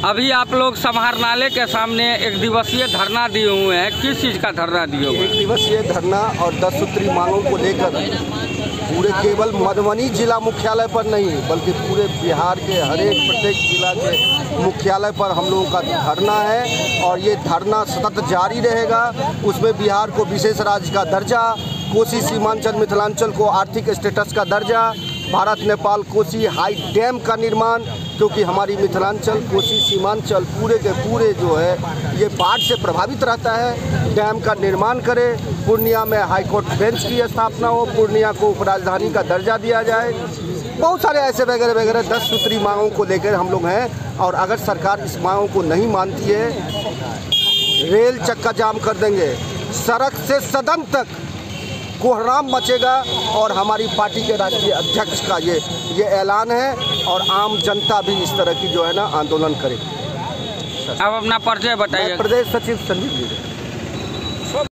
अभी आप लोग समाहरणालय के सामने एक दिवसीय धरना दिए हुए हैं, किस चीज़ का धरना दिए हुए हैं? एक दिवसीय धरना और 10 सूत्री मांगों को लेकर पूरे केवल मधुबनी जिला मुख्यालय पर नहीं बल्कि पूरे बिहार के हरेक प्रत्येक जिला के मुख्यालय पर हम लोगों का धरना है और ये धरना सतत जारी रहेगा। उसमें बिहार को विशेष राज्य का दर्जा, कोसी सीमांचल मिथिलांचल को आर्थिक स्टेटस का दर्जा, भारत नेपाल कोसी हाई डैम का निर्माण, क्योंकि हमारी मिथिलांचल कोसी सीमांचल पूरे के पूरे जो है ये बाढ़ से प्रभावित रहता है। डैम का निर्माण करें, पूर्णिया में हाईकोर्ट बेंच की स्थापना हो, पूर्णिया को उपराजधानी का दर्जा दिया जाए, बहुत सारे ऐसे वगैरह वगैरह 10 सूत्री मांगों को लेकर हम लोग हैं। और अगर सरकार इस मांगों को नहीं मानती है, रेल चक्का जाम कर देंगे, सड़क से सदन तक कोहराम मचेगा और हमारी पार्टी के राष्ट्रीय अध्यक्ष का ये ऐलान है और आम जनता भी इस तरह की जो है ना आंदोलन करेगी। अब अपना परिचय बताइए। प्रदेश सचिव संजीव जी।